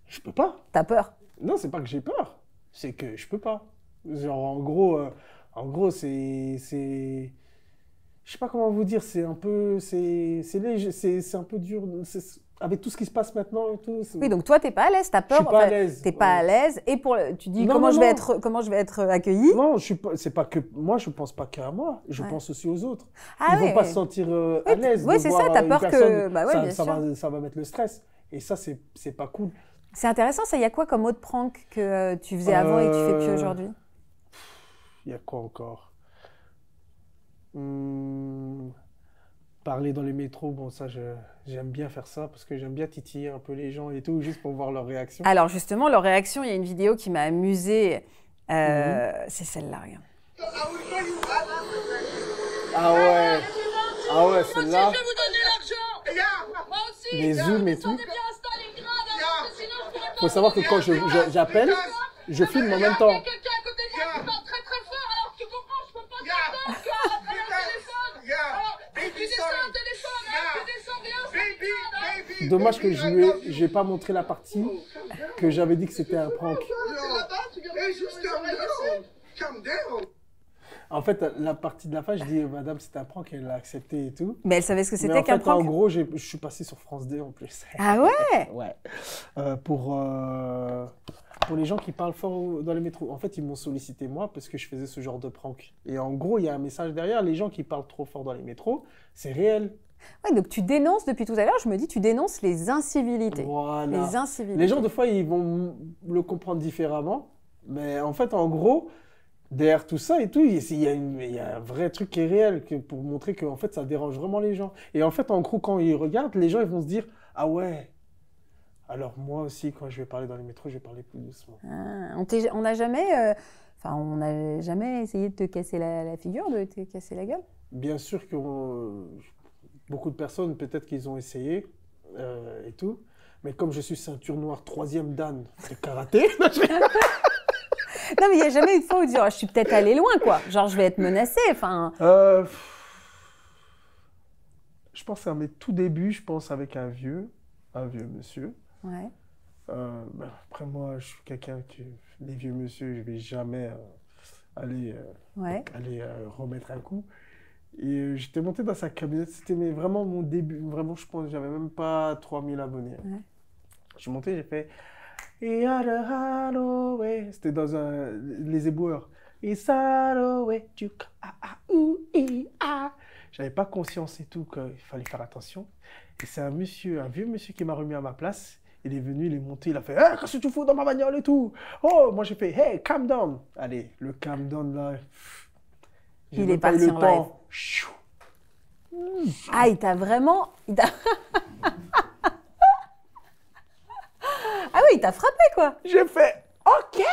je peux pas. T'as peur? Non, c'est pas que j'ai peur, c'est que je peux pas. Genre, en gros, c'est, je sais pas comment vous dire, c'est un peu, c'est léger, c'est un peu dur. avec tout ce qui se passe maintenant et tout. Oui, donc toi, tu n'es pas à l'aise, tu as peur. Je suis pas à l'aise. Tu n'es pas à l'aise. Et tu dis Non, comment, non, je vais non. comment je vais être accueillie. Non, c'est pas que moi, je pense pas qu'à moi, je pense aussi aux autres. Ah Ils oui, vont pas oui. se sentir à l'aise. Oui, de c'est voir ça, tu as une peur que. personne, Bah ouais, bien sûr. ça va mettre le stress. Et ça, c'est pas cool. C'est intéressant, ça. Il y a quoi comme autre prank que tu faisais avant et que tu fais plus aujourd'hui? Il y a quoi encore? Parler dans les métros, bon, ça, j'aime bien faire ça parce que j'aime bien titiller un peu les gens et tout, juste pour voir leur réaction. Alors justement, leur réaction, il y a une vidéo qui m'a amusée. C'est celle-là, regarde. Ah ouais, ah ouais, celle-là, Je vais vous donner l'argent. Moi aussi. les zooms et tout. Descendez bien à Stalingrad, hein, sinon je pourrais pas. Faut savoir que quand j'appelle, je filme en même temps. Il y a quelqu'un à côté de moi qui parle très très fort, alors tu comprends, je peux pas t'entendre à travers le téléphone. Alors, tu descends le téléphone, hein, tu descends bien. Dommage que j'ai pas montré la partie que j'avais dit que c'était un prank. En fait, la partie de la fin, je dis, madame, c'était un prank, elle l'a accepté et tout. Mais elle savait ce que Mais c'était en qu'un fait, prank. en gros, je suis passé sur France 2 en plus. Ah ouais? Ouais. Pour les gens qui parlent fort dans les métros. En fait, ils m'ont sollicité moi parce que je faisais ce genre de prank. Et en gros, il y a un message derrière. Les gens qui parlent trop fort dans les métros, c'est réel. Ouais, donc tu dénonces depuis tout à l'heure, je me dis, tu dénonces les incivilités. Voilà. Les incivilités. Les gens, des fois, ils vont le comprendre différemment. Mais en fait, en gros, derrière tout ça et tout, il y a un vrai truc qui est réel pour montrer que en fait, ça dérange vraiment les gens. Et en fait, en gros, quand ils regardent, les gens ils vont se dire « Ah ouais, alors moi aussi, quand je vais parler dans les métros, je vais parler plus doucement. » On n'a jamais, on n'a jamais essayé de te casser la figure, de te casser la gueule? Bien sûr que beaucoup de personnes, peut-être qu'ils ont essayé et tout. Mais comme je suis ceinture noire 3e dan de karaté, Non, mais il n'y a jamais une fois où tu dis, oh, je suis peut-être allée loin, quoi. Genre, je vais être menacée, enfin... je pense à mes tout débuts, je pense avec un vieux monsieur. Ouais. Après, moi, je suis quelqu'un qui... Les vieux monsieur, je ne vais jamais aller remettre un coup. Et j'étais monté dans sa camionnette, c'était vraiment mon début. Vraiment, je pense, j'avais même pas 3000 abonnés. Ouais. Je suis monté, j'ai fait... C'était dans les éboueurs. J'avais pas conscience et tout qu'il fallait faire attention. Et c'est un vieux monsieur qui m'a remis à ma place. Il est venu, il est monté, il a fait hey, qu'est-ce que tu fous dans ma bagnole et tout. Oh, moi j'ai fait hey, calm down. Allez, le calm down là. Il est parti en live. Ah, il t'a vraiment. Ah oui, il t'a frappé, quoi. J'ai fait OK,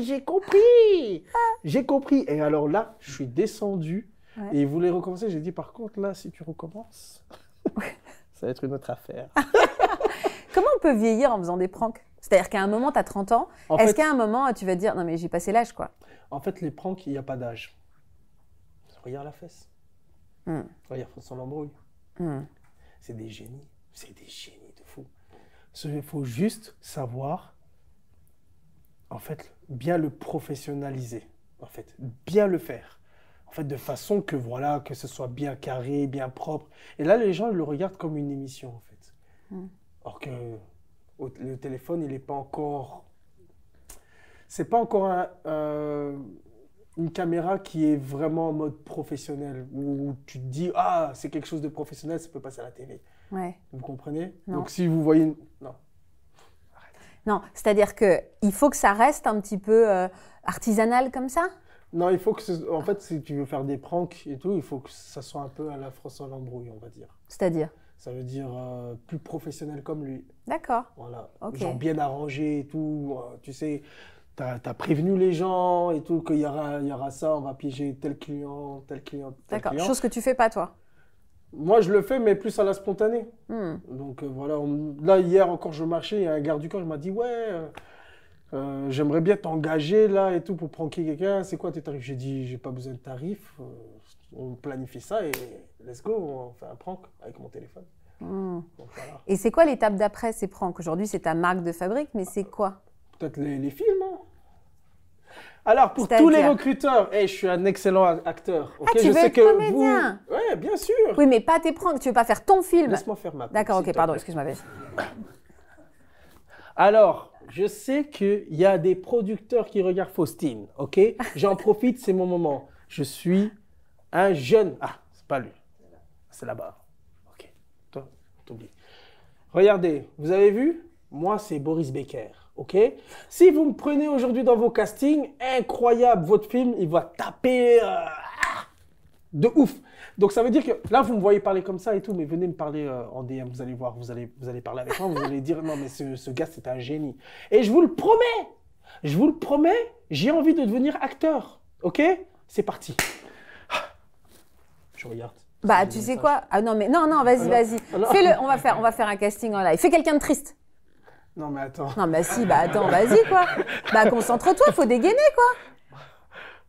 j'ai compris. J'ai compris. Et alors là, je suis descendu et il voulait recommencer. J'ai dit, par contre, là, si tu recommences, ça va être une autre affaire. Comment on peut vieillir en faisant des pranks? C'est-à-dire qu'à un moment, tu as 30 ans. Est-ce qu'à un moment, tu vas te dire, non, mais j'ai passé l'âge, quoi? En fait, les pranks, il n'y a pas d'âge. Regarde la fesse. Regarde son embrouille. C'est des génies. C'est des génies de fou. Il faut juste savoir, en fait, bien le professionnaliser, en fait, bien le faire, en fait, de façon que voilà, que ce soit bien carré, bien propre. Et là, les gens ils le regardent comme une émission, en fait. Or que le téléphone, il n'est pas encore, c'est pas encore une caméra qui est vraiment en mode professionnel, où tu te dis ah c'est quelque chose de professionnel, ça peut passer à la télé. Ouais. Vous comprenez? Non. Donc si vous voyez... Non. Non, c'est-à-dire qu'il faut que ça reste un petit peu artisanal comme ça? Non, il faut que... En fait, si tu veux faire des pranks et tout, il faut que ça soit un peu à la François Lambrouille, on va dire. C'est-à-dire? Ça veut dire plus professionnel comme lui. D'accord. Voilà. Ok. Genre bien arrangé et tout. Tu sais, t'as prévenu les gens et tout, qu'il y aura ça, on va piéger tel client, tel client, tel D'accord. client. Chose que tu fais pas, toi? Moi, je le fais, mais plus à la spontanée. Donc voilà, là, hier encore, je marchais, il y a un garde du corps, il m'a dit, ouais, j'aimerais bien t'engager là et tout pour pranker quelqu'un. C'est quoi tes tarifs? J'ai dit, j'ai pas besoin de tarifs. On planifie ça et let's go, on fait un prank avec mon téléphone. Donc, voilà. Et c'est quoi l'étape d'après ces pranks? Aujourd'hui, c'est ta marque de fabrique, mais c'est quoi? Peut-être les films, hein. Alors, pour tous les recruteurs, je suis un excellent acteur. Ah, tu veux être comédien? Ouais, Ouais, bien sûr. Oui, mais pas tes pranks. Tu veux pas faire ton film. Laisse-moi faire ma. D'accord, s'il ok, te pardon, plaît. excuse-moi, vas-y. Alors, je sais qu'il y a des producteurs qui regardent Faustine, ok? J'en profite, c'est mon moment. Je suis un jeune... Ah, c'est pas lui. C'est là-bas. Ok, toi, t'oublies. Regardez, vous avez vu? Moi, c'est Boris Becker, ok? Si vous me prenez aujourd'hui dans vos castings, incroyable, votre film, il va taper de ouf. Donc, ça veut dire que là, vous me voyez parler comme ça et tout, mais venez me parler en DM, vous allez voir, vous allez parler avec moi, vous allez dire, non, mais ce gars, c'est un génie. Et je vous le promets, j'ai envie de devenir acteur, ok? C'est parti. Je regarde. Bah, tu sais quoi? Ah non, mais non, vas-y, vas-y. alors- Fais-le, on va faire un casting en live. Fais quelqu'un de triste. Non, mais attends. Non, bah si, bah attends, vas-y, quoi. Bah, concentre-toi, faut dégainer, quoi.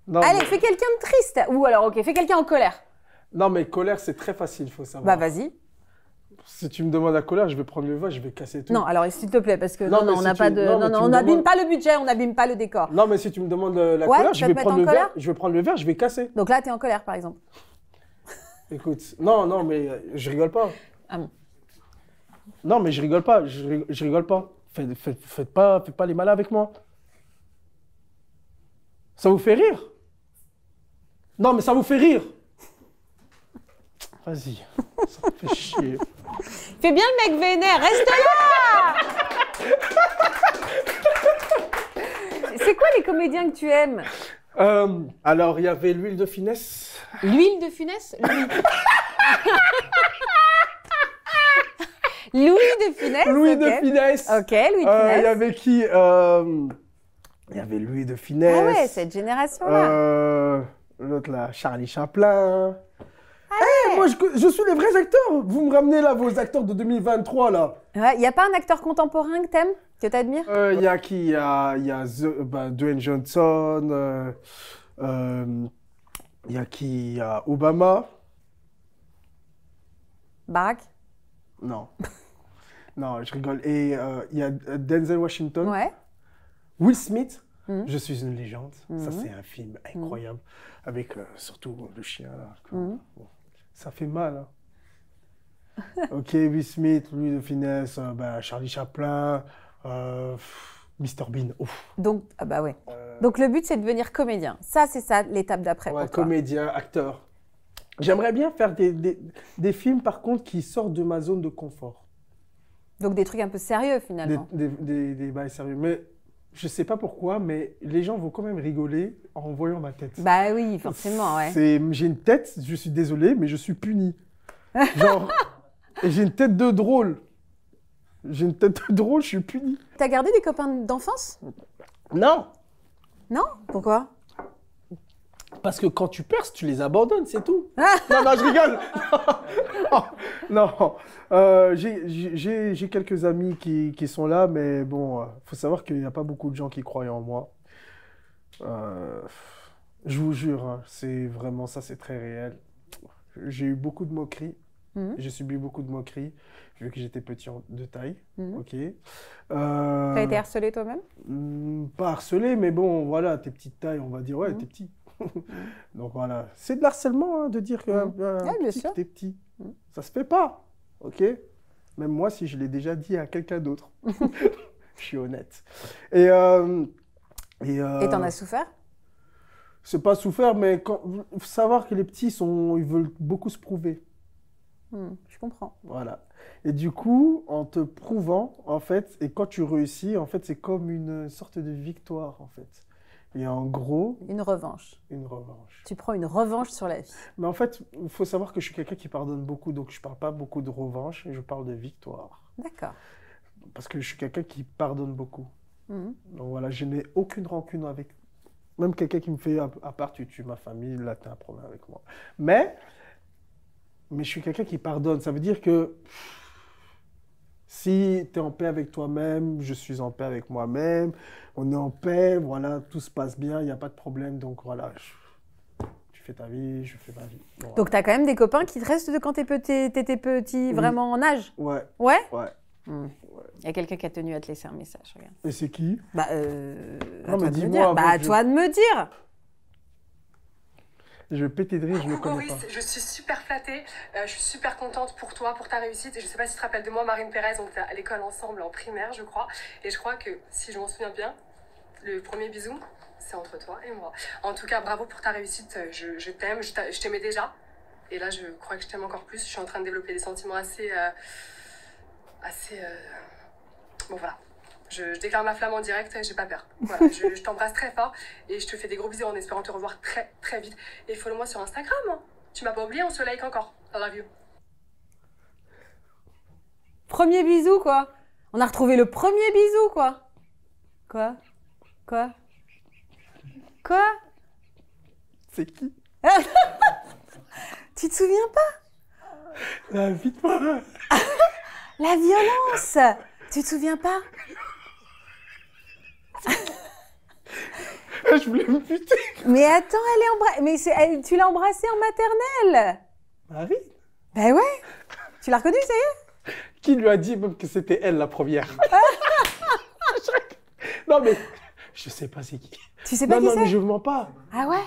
Non, Allez, mais, fais quelqu'un de triste. Ou alors, ok, fais quelqu'un en colère. non, mais colère, c'est très facile, il faut savoir. Bah, vas-y. Si tu me demandes la colère, je vais prendre le voix, je vais casser tout. Non, alors, s'il te plaît, parce que Non, non, mais on si n'a tu- pas de. non, mais Non, tu on me n'abîme demandes- pas le budget, on n'abîme pas le décor. Non, mais si tu me demandes la Ouais, colère, ça je te vais met prendre en le verre, colère je vais prendre le verre, je vais casser. Donc là, t'es en colère, par exemple. Écoute, non, mais je rigole pas. Ah bon. Non, mais je rigole pas, je rigole pas. Faites pas les malins avec moi. Ça vous fait rire? Non, mais ça vous fait rire. Vas-y, ça me fait chier. Fais bien le mec vénère, reste là. C'est quoi les comédiens que tu aimes? Alors, il y avait l'huile de finesse. L'huile de Funès? Louis de Funès? Louis ok. de finesse. Ok, Louis de Il Funès. y avait qui Il y avait Louis de finesse. Ah ouais, cette génération-là. L'autre là, Charlie Chaplin. Moi, je suis les vrais acteurs. Vous me ramenez là vos acteurs de 2023 là. Il n'y a pas un acteur contemporain que t'aimes, que t'admires? Il y a qui? Il y a Dwayne Johnson. Il y a qui? Il y a Obama. Barack? Non. Non, je rigole. Et il y a Denzel Washington. Ouais. Will Smith. Mhm. Je suis une légende. Ça, Mhm. c'est un film incroyable. Avec surtout le chien là. Mhm. Bon, ça fait mal. Hein. Ok, Will Smith, Louis de Finesse, Charlie Chaplin, Mr Bean. Ouf. Donc, ah bah ouais. Donc le but, c'est de devenir comédien. Ça, c'est ça l'étape d'après Ouais, pour toi. comédien, acteur. J'aimerais bien faire des films, par contre, qui sortent de ma zone de confort. Donc des trucs un peu sérieux, finalement. Des bails sérieux. Mais je sais pas pourquoi, mais les gens vont quand même rigoler en voyant ma tête. Bah oui, forcément, ouais. J'ai une tête, je suis désolé, mais je suis puni. Genre, et j'ai une tête de drôle. J'ai une tête de drôle, je suis puni. T'as gardé des copains d'enfance? Non, Non? Pourquoi? parce que quand tu perces, tu les abandonnes, c'est tout. Ah. Non, je rigole. Non. J'ai quelques amis qui sont là, mais bon, faut savoir qu'il n'y a pas beaucoup de gens qui croient en moi. Je vous jure, hein, c'est vraiment ça, c'est très réel. J'ai eu beaucoup de moqueries. Mhm. J'ai subi beaucoup de moqueries, vu que j'étais petit de taille. Mhm. Ok. T'as été harcelé toi-même? Pas harcelé, mais bon, voilà, t'es petite taille, on va dire, ouais, t'es petit. Donc voilà, c'est de l'harcèlement hein, de dire que Ouais, bien sûr. t'es petit. Ça se fait pas, ok? Même moi, si je l'ai déjà dit à quelqu'un d'autre. Je suis honnête. Et t'en as souffert? c'est pas souffert, mais faut savoir que les petits ils veulent beaucoup se prouver. Je comprends. Voilà. Et du coup, en te prouvant, en fait, et quand tu réussis, en fait, c'est comme une sorte de victoire, en fait. Et en gros, Une revanche. une revanche. Tu prends une revanche sur la vie. Mais en fait, il faut savoir que je suis quelqu'un qui pardonne beaucoup, donc je parle pas beaucoup de revanche, je parle de victoire. D'accord. Parce que je suis quelqu'un qui pardonne beaucoup. Mhm. Donc voilà, je n'ai aucune rancune avec... Même quelqu'un qui me fait, à part tu tues ma famille, là, tu as un problème avec moi. Mais je suis quelqu'un qui pardonne. Ça veut dire que si tu es en paix avec toi-même, je suis en paix avec moi-même, on est en paix, voilà, tout se passe bien, il n'y a pas de problème. Donc voilà, tu fais ta vie, je fais ma vie. Voilà. Donc t'as quand même des copains qui te restent de quand t'étais petit, vraiment en âge? Ouais, Ouais? ouais. Il y a quelqu'un qui a tenu à te laisser un message, regarde. Et c'est qui? Bah, Non, mais à toi de me dis-moi dire. avant Bah, à que toi de me dire. Je vais péter de rire, je ne le connais Boris, pas. je suis super flattée, je suis super contente pour toi, pour ta réussite. Et je sais pas si tu te rappelles de moi, Marine Pérez, on était à l'école ensemble en primaire, je crois. Et je crois que, si je m'en souviens bien, le premier bisou, c'est entre toi et moi. En tout cas, bravo pour ta réussite, je t'aime, je t'aimais déjà. Et là, je crois que je t'aime encore plus. Je suis en train de développer des sentiments assez... Bon, voilà. Je déclare ma flamme en direct, j'ai pas peur. Voilà, je t'embrasse très fort et je te fais des gros bisous en espérant te revoir très très vite. Et follow-moi sur Instagram. Hein. Tu m'as pas oublié, on se like encore. I love you. Premier bisou, quoi. On a retrouvé le premier bisou, quoi. Quoi? C'est qui? Tu te souviens pas? Invite-moi. La violence! Tu te souviens pas? Je voulais me buter. Mais attends, tu l'as embrassée en maternelle. Marie? Ben ouais. Tu l'as reconnue, ça y est? Qui lui a dit même que c'était elle la première? Non mais, je sais pas c'est qui. Tu sais pas qui Non, c'est? mais je mens pas. Ah ouais?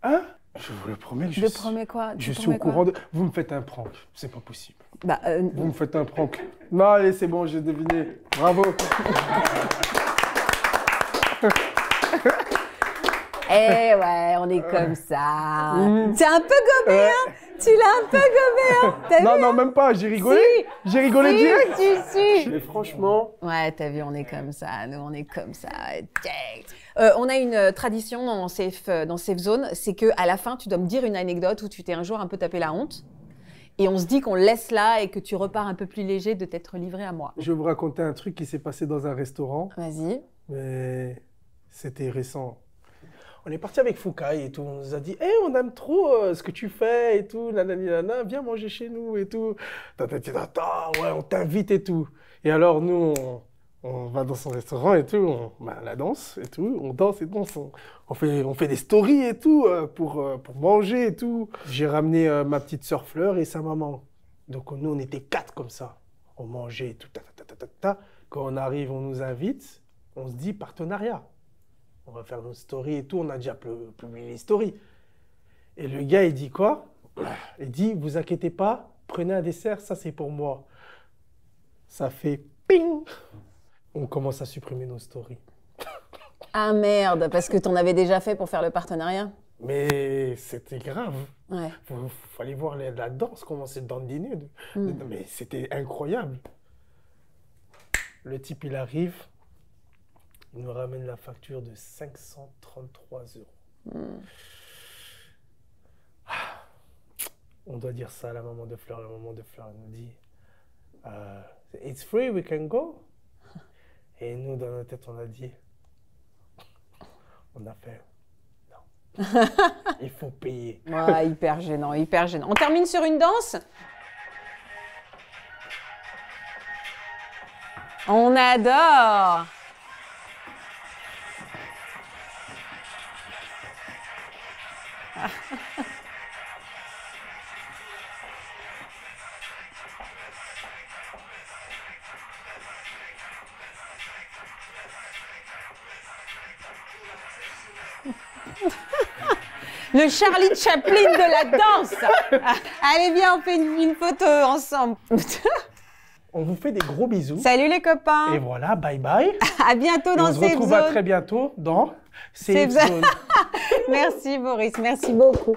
Hein? Je vous le promets. Je promets quoi? Je suis au courant de... Vous me faites un prank. C'est pas possible. Bah, Vous me faites un prank. Non, allez, c'est bon, j'ai deviné. Bravo. Eh ouais, on est comme ça. C'est un peu gobé, hein? Tu l'as un peu gobé, hein? T'as vu, Non, même pas, j'ai rigolé. Si. J'ai rigolé direct. Si. Mais franchement... Ouais, t'as vu, on est comme ça. Nous, on est comme ça. On a une tradition dans Safe Zone, c'est qu'à la fin, tu dois me dire une anecdote où tu t'es un jour un peu tapé la honte. Et on se dit qu'on laisse là et que tu repars un peu plus léger de t'être livré à moi. Je vais vous raconter un truc qui s'est passé dans un restaurant. Vas-y. Mais c'était récent. On est parti avec Foucaï et tout. On nous a dit, hey, on aime trop ce que tu fais et tout. Nanani, nana, viens manger chez nous et tout. Ouais, on t'invite et tout. Et alors, nous, on va dans son restaurant et tout. La danse et tout. On danse et danse. On fait des stories et tout pour manger et tout. J'ai ramené ma petite sœur Fleur et sa maman. Donc, nous, on était 4 comme ça. On mangeait et tout. Quand on arrive, on nous invite. On se dit partenariat. On va faire nos stories et tout. On a déjà publié les stories. Et le gars, il dit quoi? Il dit, vous inquiétez pas, prenez un dessert, ça c'est pour moi. Ça fait ping. On commence à supprimer nos stories. Ah merde, parce que t'en avais déjà fait pour faire le partenariat. Mais c'était grave. Ouais. Fallait voir la danse, comment c'est dandiner. Mais c'était incroyable. Le type, il arrive. Il nous ramène la facture de 533 €. On doit dire ça à la maman de Fleur. La maman de Fleur nous dit It's free, we can go. Et nous, dans notre tête, on a dit on a fait non. Il faut payer. Ouais, hyper gênant, hyper gênant. On termine sur une danse. On adore. Le Charlie Chaplin de la danse. Allez, viens, on fait une photo ensemble. On vous fait des gros bisous. Salut les copains. Et voilà, bye bye. À bientôt dans Safe Zone. On se Safe retrouve à Zone. très bientôt dans Safe Zone. Merci Boris, merci beaucoup.